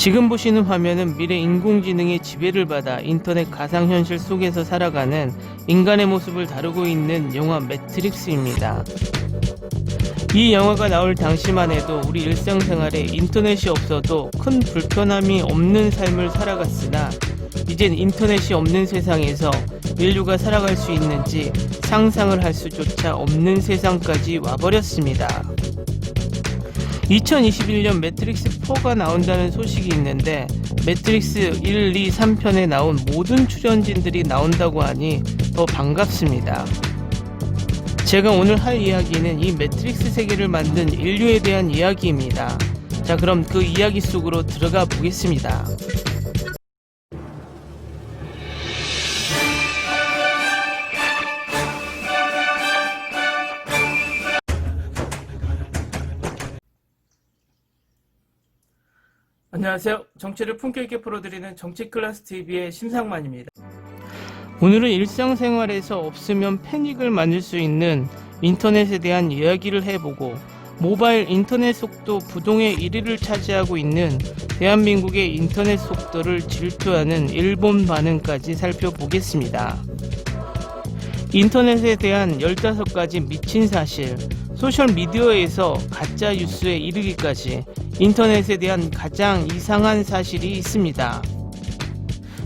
지금 보시는 화면은 미래 인공지능의 지배를 받아 인터넷 가상현실 속에서 살아가는 인간의 모습을 다루고 있는 영화 매트릭스입니다. 이 영화가 나올 당시만 해도 우리 일상생활에 인터넷이 없어도 큰 불편함이 없는 삶을 살아갔으나 이젠 인터넷이 없는 세상에서 인류가 살아갈 수 있는지 상상을 할 수조차 없는 세상까지 와버렸습니다. 2021년 매트릭스 4가 나온다는 소식이 있는데 매트릭스 1, 2, 3편에 나온 모든 출연진들이 나온다고 하니 더 반갑습니다. 제가 오늘 할 이야기는 이 매트릭스 세계를 만든 인류에 대한 이야기입니다. 자, 그럼 그 이야기 속으로 들어가 보겠습니다. 안녕하세요. 정치를 품격 있게 풀어드리는 정치클래스TV의 심상만입니다. 오늘은 일상생활에서 없으면 패닉을 만들 수 있는 인터넷에 대한 이야기를 해보고 모바일 인터넷 속도 부동의 1위를 차지하고 있는 대한민국의 인터넷 속도를 질투하는 일본 반응까지 살펴보겠습니다. 인터넷에 대한 15가지 미친 사실, 소셜미디어에서 가짜 뉴스에 이르기까지 인터넷에 대한 가장 이상한 사실이 있습니다.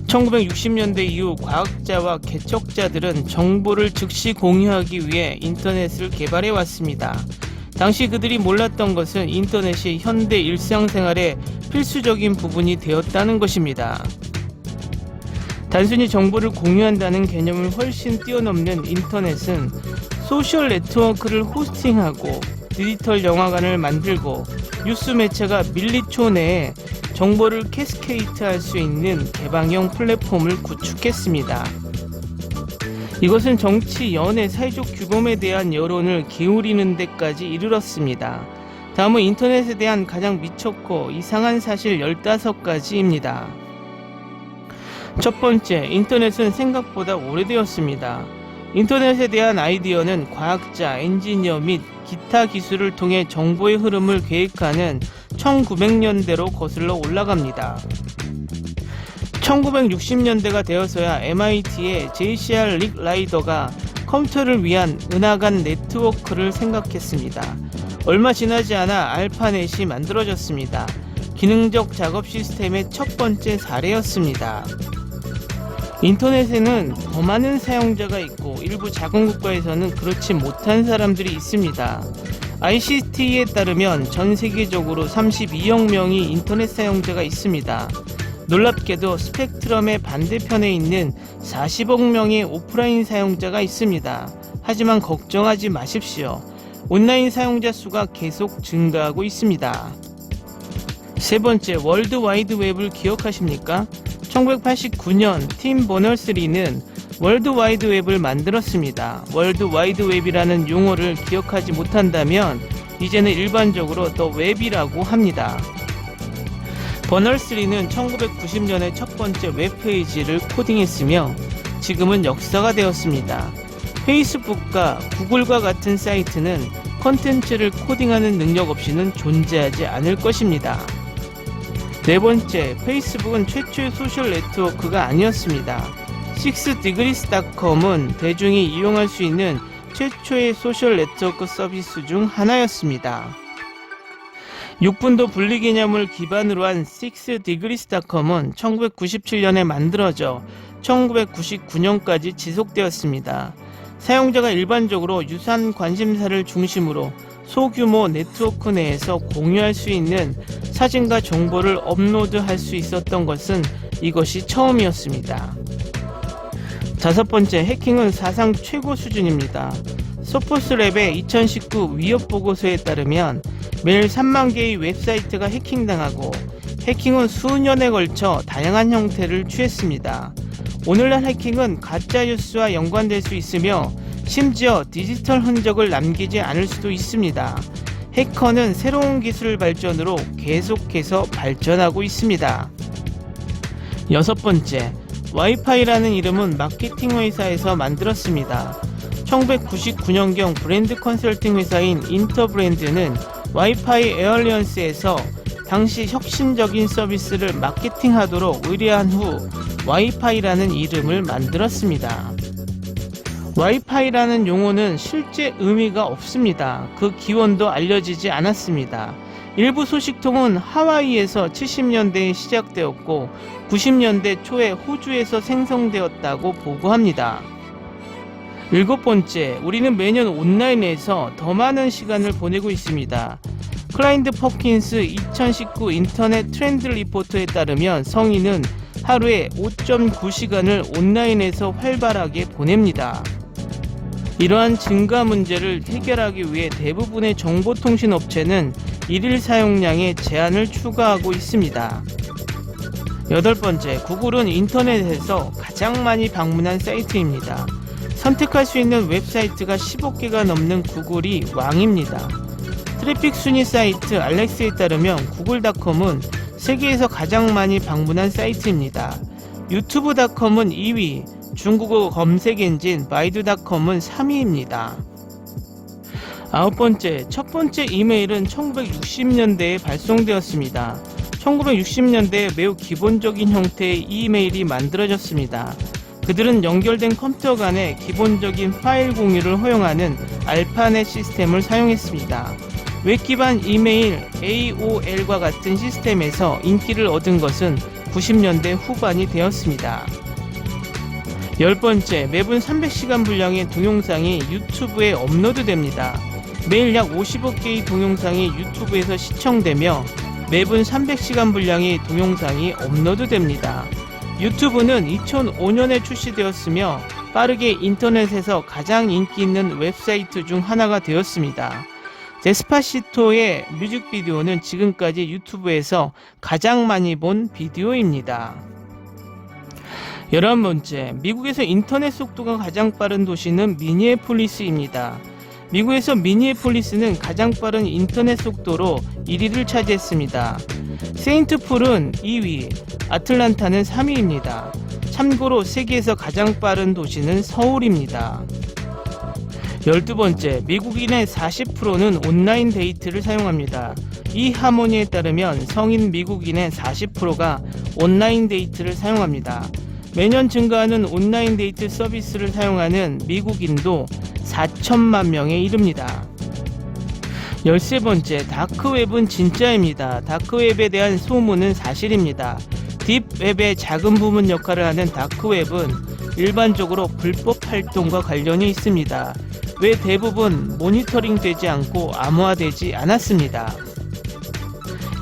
1960년대 이후 과학자와 개척자들은 정보를 즉시 공유하기 위해 인터넷을 개발해 왔습니다. 당시 그들이 몰랐던 것은 인터넷이 현대 일상생활의 필수적인 부분이 되었다는 것입니다. 단순히 정보를 공유한다는 개념을 훨씬 뛰어넘는 인터넷은 소셜 네트워크를 호스팅하고 디지털 영화관을 만들고 뉴스 매체가 밀리초 내에 정보를 캐스케이트할 수 있는 개방형 플랫폼을 구축했습니다. 이것은 정치, 연애, 사회적 규범에 대한 여론을 기울이는 데까지 이르렀습니다. 다음은 인터넷에 대한 가장 미쳤고 이상한 사실 15가지입니다. 첫 번째, 인터넷은 생각보다 오래되었습니다. 인터넷에 대한 아이디어는 과학자, 엔지니어 및 기타 기술을 통해 정보의 흐름을 계획하는 1900년대로 거슬러 올라갑니다. 1960년대가 되어서야 MIT의 JCR 릭 라이더가 컴퓨터를 위한 은하간 네트워크를 생각했습니다. 얼마 지나지 않아 알파넷이 만들어졌습니다. 기능적 작업 시스템의 첫 번째 사례였습니다. 인터넷에는 더 많은 사용자가 있고 일부 작은 국가에서는 그렇지 못한 사람들이 있습니다. ICT에 따르면 전 세계적으로 32억 명이 인터넷 사용자가 있습니다. 놀랍게도 스펙트럼의 반대편에 있는 40억 명의 오프라인 사용자가 있습니다. 하지만 걱정하지 마십시오. 온라인 사용자 수가 계속 증가하고 있습니다. 세 번째, 월드 와이드 웹을 기억하십니까? 1989년 팀 버너스리는 월드 와이드 웹을 만들었습니다. 월드 와이드 웹이라는 용어를 기억하지 못한다면 이제는 일반적으로 더 웹이라고 합니다. 버너스리는 1990년에 첫 번째 웹페이지를 코딩했으며 지금은 역사가 되었습니다. 페이스북과 구글과 같은 사이트는 컨텐츠를 코딩하는 능력 없이는 존재하지 않을 것입니다. 네 번째, 페이스북은 최초의 소셜 네트워크가 아니었습니다. 6degrees.com은 대중이 이용할 수 있는 최초의 소셜 네트워크 서비스 중 하나였습니다. 6분도 분리 개념을 기반으로 한 6degrees.com은 1997년에 만들어져 1999년까지 지속되었습니다. 사용자가 일반적으로 유사한 관심사를 중심으로 소규모 네트워크 내에서 공유할 수 있는 사진과 정보를 업로드할 수 있었던 것은 이것이 처음이었습니다. 다섯 번째, 해킹은 사상 최고 수준입니다. 소포스랩의 2019 위협 보고서에 따르면 매일 3만 개의 웹사이트가 해킹당하고 해킹은 수년에 걸쳐 다양한 형태를 취했습니다. 오늘날 해킹은 가짜뉴스와 연관될 수 있으며 심지어 디지털 흔적을 남기지 않을 수도 있습니다. 해커는 새로운 기술 발전으로 계속해서 발전하고 있습니다. 여섯 번째, 와이파이라는 이름은 마케팅 회사에서 만들었습니다. 1999년경 브랜드 컨설팅 회사인 인터브랜드는 와이파이 에얼리언스에서 당시 혁신적인 서비스를 마케팅하도록 의뢰한 후 와이파이라는 이름을 만들었습니다. 와이파이라는 용어는 실제 의미가 없습니다. 그 기원도 알려지지 않았습니다. 일부 소식통은 하와이에서 70년대에 시작되었고 90년대 초에 호주에서 생성되었다고 보고합니다. 7번째, 우리는 매년 온라인에서 더 많은 시간을 보내고 있습니다. 클라인드 퍼킨스 2019 인터넷 트렌드 리포트에 따르면 성인은 하루에 5.9시간을 온라인에서 활발하게 보냅니다. 이러한 증가 문제를 해결하기 위해 대부분의 정보통신 업체는 일일 사용량의 제한을 추가하고 있습니다. 8번째, 구글은 인터넷에서 가장 많이 방문한 사이트입니다. 선택할 수 있는 웹사이트가 15개가 넘는 구글이 왕입니다. 트래픽 순위 사이트 알렉스에 따르면 구글닷컴은 세계에서 가장 많이 방문한 사이트입니다. 유튜브닷컴은 2위, 중국어 검색 엔진 바이두닷컴은 3위입니다. 9번째, 첫 번째 이메일은 1960년대에 발송되었습니다. 1960년대에 매우 기본적인 형태의 이메일이 만들어졌습니다. 그들은 연결된 컴퓨터 간의 기본적인 파일 공유를 허용하는 알파넷 시스템을 사용했습니다. 웹 기반 이메일 AOL과 같은 시스템에서 인기를 얻은 것은 90년대 후반이 되었습니다. 10번째, 매분 300시간 분량의 동영상이 유튜브에 업로드됩니다. 매일 약 50억 개의 동영상이 유튜브에서 시청되며 매분 300시간 분량의 동영상이 업로드됩니다. 유튜브는 2005년에 출시되었으며 빠르게 인터넷에서 가장 인기 있는 웹사이트 중 하나가 되었습니다. 데스파시토의 뮤직비디오는 지금까지 유튜브에서 가장 많이 본 비디오입니다. 11번째, 미국에서 인터넷 속도가 가장 빠른 도시는 미니애폴리스입니다. 미국에서 미니애폴리스는 가장 빠른 인터넷 속도로 1위를 차지했습니다. 세인트폴은 2위, 아틀란타는 3위입니다. 참고로 세계에서 가장 빠른 도시는 서울입니다. 12번째, 미국인의 40%는 온라인 데이트를 사용합니다. 이 하모니에 따르면 성인 미국인의 40%가 온라인 데이트를 사용합니다. 매년 증가하는 온라인 데이트 서비스를 사용하는 미국인도 4천만 명에 이릅니다. 13번째, 다크웹은 진짜입니다. 다크웹에 대한 소문은 사실입니다. 딥웹의 작은 부분 역할을 하는 다크웹은 일반적으로 불법 활동과 관련이 있습니다. 왜 대부분 모니터링 되지 않고 암호화되지 않았습니다.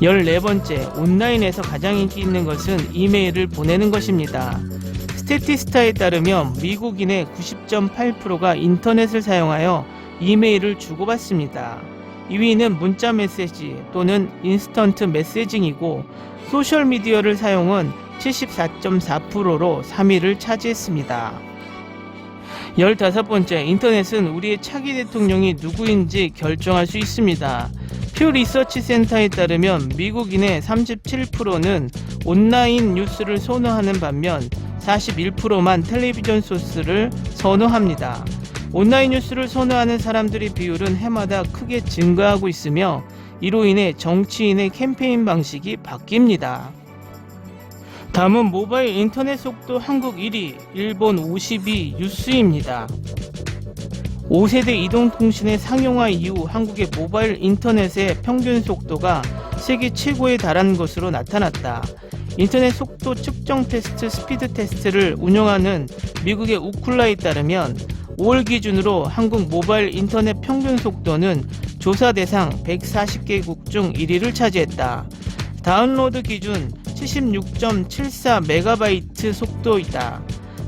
14번째, 온라인에서 가장 인기 있는 것은 이메일을 보내는 것입니다. 스태티스타에 따르면 미국인의 90.8%가 인터넷을 사용하여 이메일을 주고받습니다. 2위는 문자 메시지 또는 인스턴트 메시징이고 소셜미디어를 사용은 74.4%로 3위를 차지했습니다. 15번째, 인터넷은 우리의 차기 대통령이 누구인지 결정할 수 있습니다. 퓨 리서치 센터에 따르면 미국인의 37%는 온라인 뉴스를 선호하는 반면 41%만 텔레비전 소스를 선호합니다. 온라인 뉴스를 선호하는 사람들의 비율은 해마다 크게 증가하고 있으며 이로 인해 정치인의 캠페인 방식이 바뀝니다. 다음은 모바일 인터넷 속도 한국 1위, 일본 52 뉴스입니다. 5세대 이동통신의 상용화 이후 한국의 모바일 인터넷의 평균 속도가 세계 최고에 달한 것으로 나타났다. 인터넷 속도 측정 테스트 스피드 테스트를 운영하는 미국의 우클라에 따르면 5월 기준으로 한국 모바일 인터넷 평균 속도는 조사 대상 140개국 중 1위를 차지했다. 다운로드 기준 76.74MB 속도이다.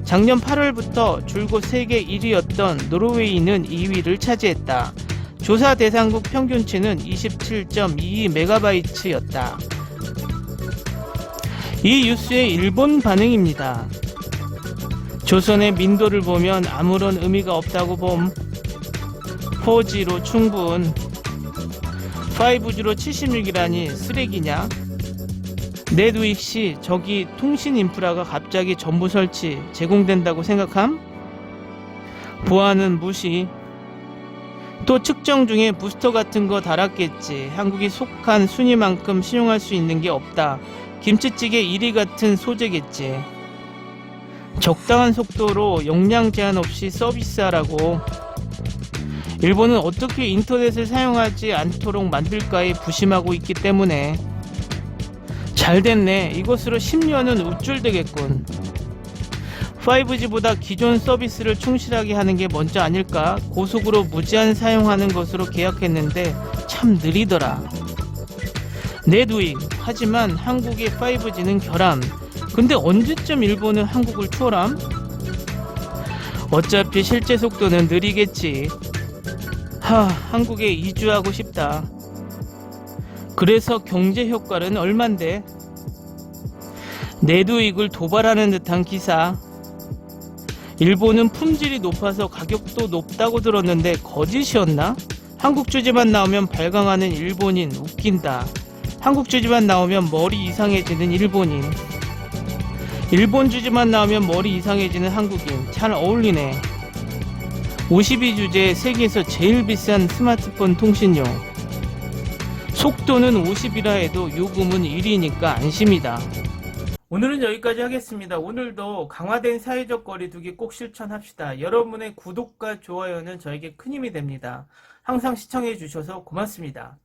작년 8월부터 줄곧 세계 1위였던 노르웨이는 2위를 차지했다. 조사 대상국 평균치는 27.22MB였다. 이 뉴스의 일본 반응입니다. 조선의 민도를 보면 아무런 의미가 없다고 봄. 4G로 충분. 5G로 76이라니 쓰레기냐? 넷위익 시 저기 통신 인프라가 갑자기 전부 설치 제공된다고 생각함? 보안은 무시. 또 측정 중에 부스터 같은 거 달았겠지. 한국이 속한 순위만큼 신용할 수 있는 게 없다. 김치찌개 1위 같은 소재겠지. 적당한 속도로 용량 제한 없이 서비스하라고. 일본은 어떻게 인터넷을 사용하지 않도록 만들까에 부심하고 있기 때문에. 잘됐네. 이것으로 10년은 우쭐되겠군. 5G보다 기존 서비스를 충실하게 하는 게 먼저 아닐까? 고속으로 무제한 사용하는 것으로 계약했는데 참 느리더라. 넷우익. 하지만 한국의 5G는 결함. 근데 언제쯤 일본은 한국을 추월함? 어차피 실제 속도는 느리겠지. 한국에 이주하고 싶다. 그래서 경제 효과는 얼만데? 넷우익을 도발하는 듯한 기사. 일본은 품질이 높아서 가격도 높다고 들었는데 거짓이었나? 한국 주제만 나오면 발광하는 일본인. 웃긴다. 한국 주제만 나오면 머리 이상해지는 일본인. 일본 주제만 나오면 머리 이상해지는 한국인. 잘 어울리네. 52주제 세계에서 제일 비싼 스마트폰 통신용. 속도는 50이라 해도 요금은 1이니까 안심이다. 오늘은 여기까지 하겠습니다. 오늘도 강화된 사회적 거리두기 꼭 실천합시다. 여러분의 구독과 좋아요는 저에게 큰 힘이 됩니다. 항상 시청해 주셔서 고맙습니다.